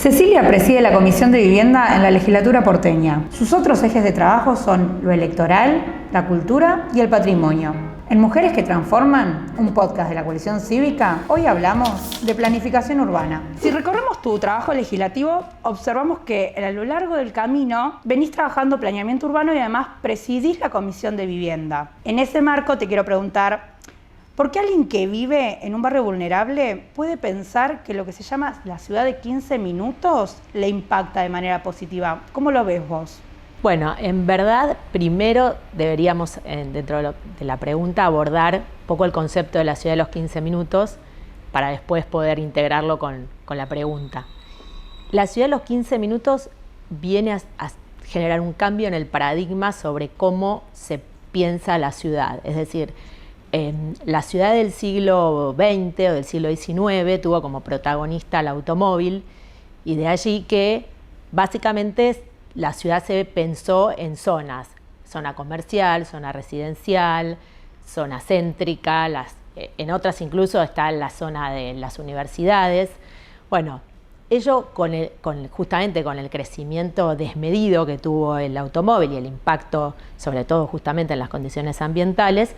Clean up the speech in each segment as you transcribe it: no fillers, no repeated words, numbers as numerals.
Cecilia preside la Comisión de Vivienda en la legislatura porteña. Sus otros ejes de trabajo son lo electoral, la cultura y el patrimonio. En Mujeres que Transforman, un podcast de la Coalición Cívica, hoy hablamos de planificación urbana. Si recorremos tu trabajo legislativo, observamos que a lo largo del camino venís trabajando planeamiento urbano y además presidís la Comisión de Vivienda. En ese marco te quiero preguntar, ¿por qué alguien que vive en un barrio vulnerable puede pensar que lo que se llama la ciudad de 15 minutos le impacta de manera positiva? ¿Cómo lo ves vos? Bueno, en verdad, primero deberíamos, dentro de la pregunta, abordar un poco el concepto de la ciudad de los 15 minutos para después poder integrarlo con la pregunta. La ciudad de los 15 minutos viene a generar un cambio en el paradigma sobre cómo se piensa la ciudad. Es decir, la ciudad del siglo XX o del siglo XIX tuvo como protagonista el automóvil y de allí que básicamente la ciudad se pensó en zonas, zona comercial, zona residencial, zona céntrica, en otras incluso está la zona de las universidades. Bueno, ello justamente con el crecimiento desmedido que tuvo el automóvil y el impacto sobre todo justamente en las condiciones ambientales,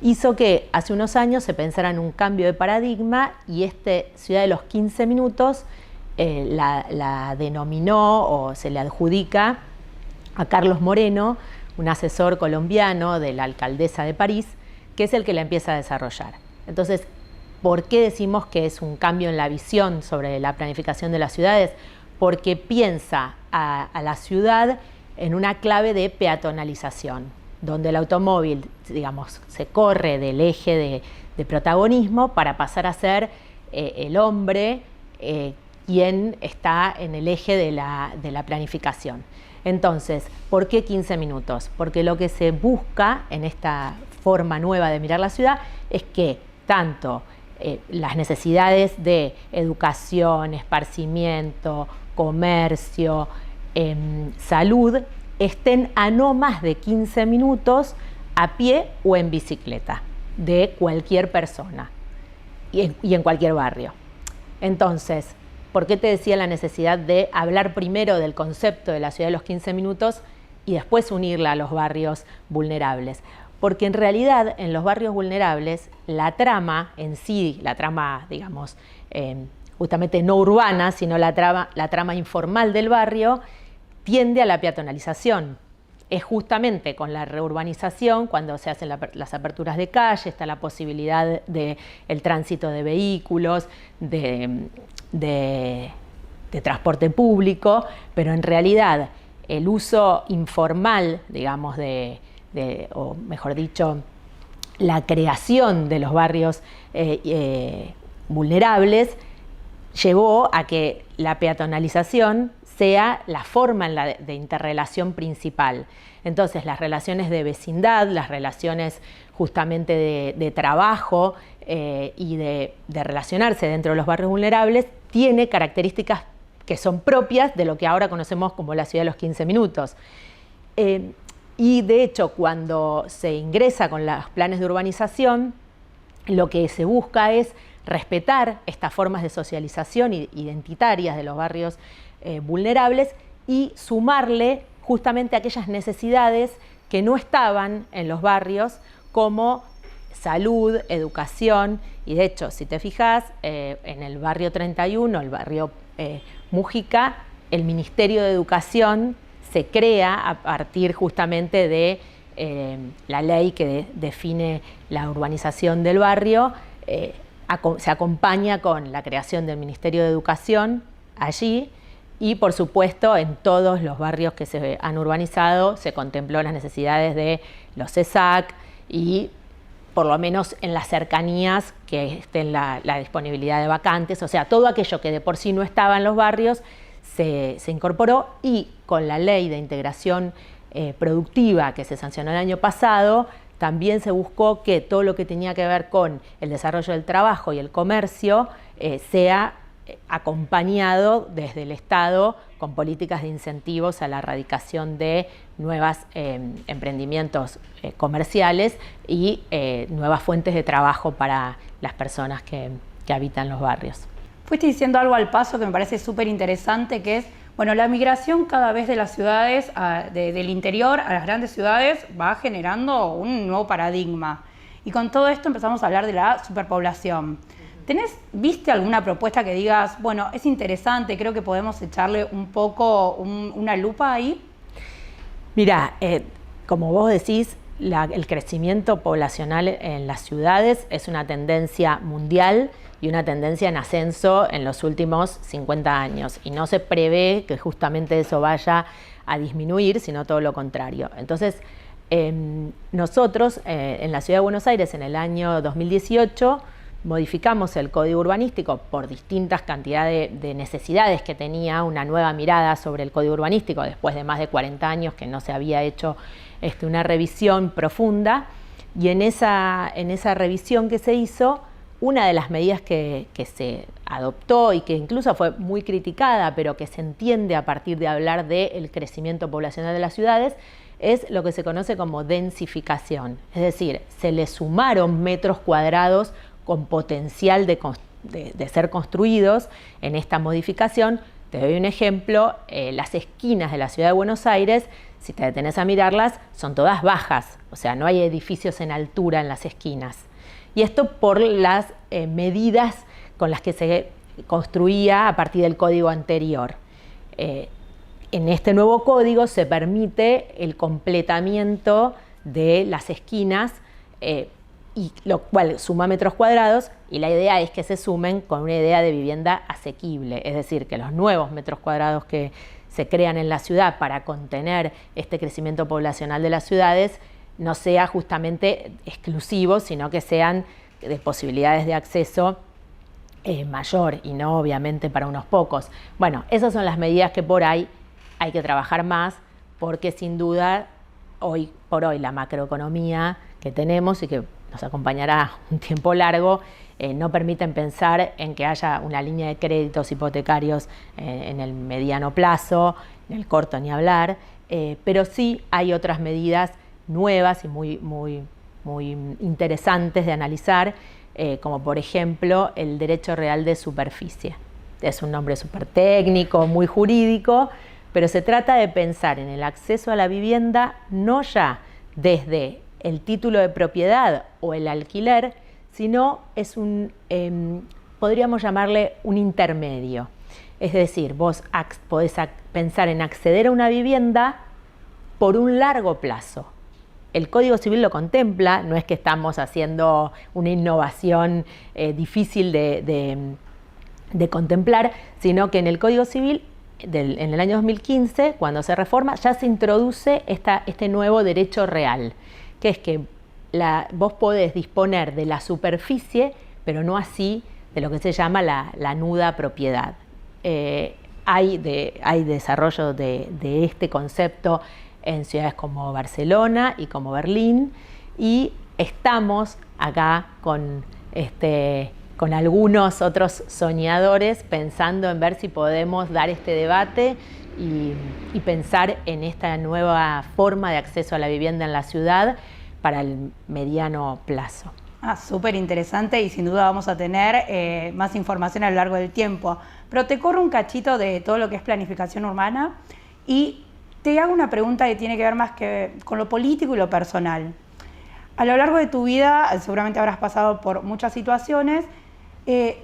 hizo que hace unos años se pensara en un cambio de paradigma y ciudad de los 15 minutos la denominó o se le adjudica a Carlos Moreno, un asesor colombiano de la alcaldesa de París, que es el que la empieza a desarrollar. Entonces, ¿por qué decimos que es un cambio en la visión sobre la planificación de las ciudades? Porque piensa a la ciudad en una clave de peatonalización, donde el automóvil, digamos, se corre del eje de protagonismo para pasar a ser el hombre quien está en el eje de la planificación. Entonces, ¿por qué 15 minutos? Porque lo que se busca en esta forma nueva de mirar la ciudad es que tanto las necesidades de educación, esparcimiento, comercio, salud, estén a no más de 15 minutos a pie o en bicicleta de cualquier persona y en cualquier barrio. Entonces, ¿por qué te decía la necesidad de hablar primero del concepto de la ciudad de los 15 minutos y después unirla a los barrios vulnerables? Porque en realidad en los barrios vulnerables la trama en sí, la trama digamos justamente no urbana, sino la trama informal del barrio, tiende a la peatonalización. Es justamente con la reurbanización, cuando se hacen las aperturas de calle, está la posibilidad del tránsito de vehículos, de transporte público, pero en realidad el uso informal, digamos, o mejor dicho, la creación de los barrios vulnerables llevó a que la peatonalización sea la forma de interrelación principal. Entonces, las relaciones de vecindad, las relaciones justamente de trabajo y de relacionarse dentro de los barrios vulnerables, tiene características que son propias de lo que ahora conocemos como la ciudad de los 15 minutos. Y de hecho, cuando se ingresa con los planes de urbanización, lo que se busca es respetar estas formas de socialización identitarias de los barrios vulnerables y sumarle justamente aquellas necesidades que no estaban en los barrios como salud, educación y de hecho, si te fijas, en el barrio 31, el barrio Mujica, el Ministerio de Educación se crea a partir justamente de la ley que define la urbanización del barrio, se acompaña con la creación del Ministerio de Educación allí y por supuesto en todos los barrios que se han urbanizado se contempló las necesidades de los ESAC y por lo menos en las cercanías que estén la disponibilidad de vacantes, o sea, todo aquello que de por sí no estaba en los barrios se incorporó y con la ley de integración productiva que se sancionó el año pasado, también se buscó que todo lo que tenía que ver con el desarrollo del trabajo y el comercio sea acompañado desde el Estado con políticas de incentivos a la erradicación de nuevos emprendimientos comerciales y nuevas fuentes de trabajo para las personas que habitan los barrios. Fuiste diciendo algo al paso que me parece súper interesante, que es, bueno, la migración cada vez de las ciudades, del interior a las grandes ciudades, va generando un nuevo paradigma. Y con todo esto empezamos a hablar de la superpoblación. ¿Viste alguna propuesta que digas, bueno, es interesante, creo que podemos echarle un poco una lupa ahí? Mirá, como vos decís, el crecimiento poblacional en las ciudades es una tendencia mundial y una tendencia en ascenso en los últimos 50 años. Y no se prevé que justamente eso vaya a disminuir, sino todo lo contrario. Entonces, nosotros en la Ciudad de Buenos Aires en el año 2018 modificamos el código urbanístico por distintas cantidades de necesidades que tenía, una nueva mirada sobre el código urbanístico después de más de 40 años que no se había hecho una revisión profunda, y en esa revisión que se hizo, una de las medidas que se adoptó y que incluso fue muy criticada, pero que se entiende a partir de hablar del crecimiento poblacional de las ciudades, es lo que se conoce como densificación. Es decir, se le sumaron metros cuadrados con potencial de ser construidos en esta modificación. Te doy un ejemplo, las esquinas de la Ciudad de Buenos Aires, si te detenés a mirarlas, son todas bajas, o sea, no hay edificios en altura en las esquinas. Y esto por las medidas con las que se construía a partir del código anterior. En este nuevo código se permite el completamiento de las esquinas, y lo cual suma metros cuadrados, y la idea es que se sumen con una idea de vivienda asequible, es decir, que los nuevos metros cuadrados que se crean en la ciudad para contener este crecimiento poblacional de las ciudades no sea justamente exclusivos, sino que sean de posibilidades de acceso mayor, y no obviamente para unos pocos. Bueno, esas son las medidas que por ahí hay que trabajar más, porque sin duda hoy por hoy la macroeconomía que tenemos y que nos acompañará un tiempo largo, no permiten pensar en que haya una línea de créditos hipotecarios en el mediano plazo, en el corto ni hablar, pero sí hay otras medidas nuevas y muy interesantes de analizar, como por ejemplo el derecho real de superficie. Es un nombre súper técnico, muy jurídico, pero se trata de pensar en el acceso a la vivienda no ya desde el título de propiedad o el alquiler, sino es podríamos llamarle un intermedio. Es decir, vos podés pensar en acceder a una vivienda por un largo plazo. El Código Civil lo contempla, no es que estamos haciendo una innovación difícil de contemplar, sino que en el Código Civil en el año 2015, cuando se reforma, ya se introduce este nuevo derecho real, que es que vos podés disponer de la superficie, pero no así de lo que se llama la nuda propiedad. Hay desarrollo de este concepto en ciudades como Barcelona y como Berlín, y estamos acá con algunos otros soñadores pensando en ver si podemos dar este debate y pensar en esta nueva forma de acceso a la vivienda en la ciudad para el mediano plazo. Súper interesante, y sin duda vamos a tener más información a lo largo del tiempo. Pero te corro un cachito de todo lo que es planificación urbana y te hago una pregunta que tiene que ver más que con lo político y lo personal. A lo largo de tu vida seguramente habrás pasado por muchas situaciones.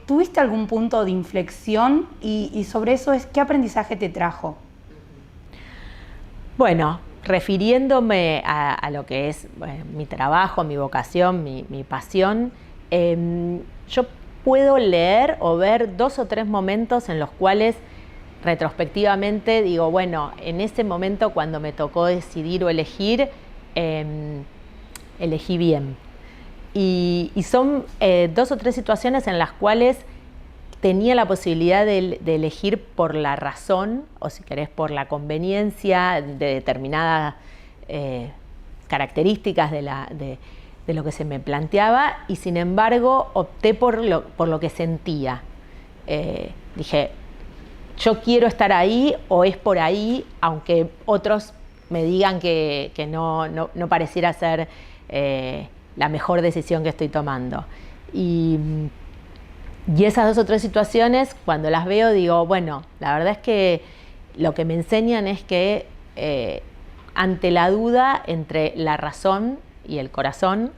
¿Tuviste algún punto de inflexión? Y sobre eso, ¿qué aprendizaje te trajo? Bueno, refiriéndome a lo que es mi trabajo, mi vocación, mi pasión, yo puedo leer o ver 2 o 3 momentos en los cuales retrospectivamente digo, bueno, en ese momento cuando me tocó decidir o elegir, elegí bien. Y son 2 o 3 situaciones en las cuales tenía la posibilidad de elegir por la razón, o si querés por la conveniencia de determinadas características de lo que se me planteaba, y sin embargo opté por lo que sentía. Dije, yo quiero estar ahí o es por ahí, aunque otros me digan que no pareciera ser la mejor decisión que estoy tomando. Y Y esas 2 o 3 situaciones, cuando las veo, digo, bueno, la verdad es que lo que me enseñan es que ante la duda entre la razón y el corazón,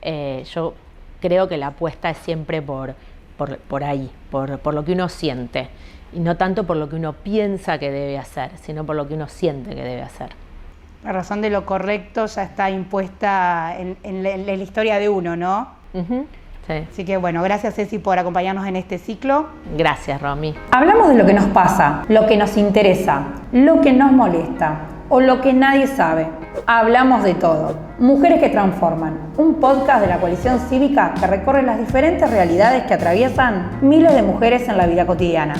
yo creo que la apuesta es siempre por ahí, por lo que uno siente. Y no tanto por lo que uno piensa que debe hacer, sino por lo que uno siente que debe hacer. La razón de lo correcto ya está impuesta en la historia de uno, ¿no? Uh-huh. Sí. Así que bueno, gracias Ceci por acompañarnos en este ciclo. Gracias, Romy. Hablamos de lo que nos pasa, lo que nos interesa, lo que nos molesta o lo que nadie sabe. Hablamos de todo. Mujeres que transforman, un podcast de la Coalición Cívica que recorre las diferentes realidades que atraviesan miles de mujeres en la vida cotidiana.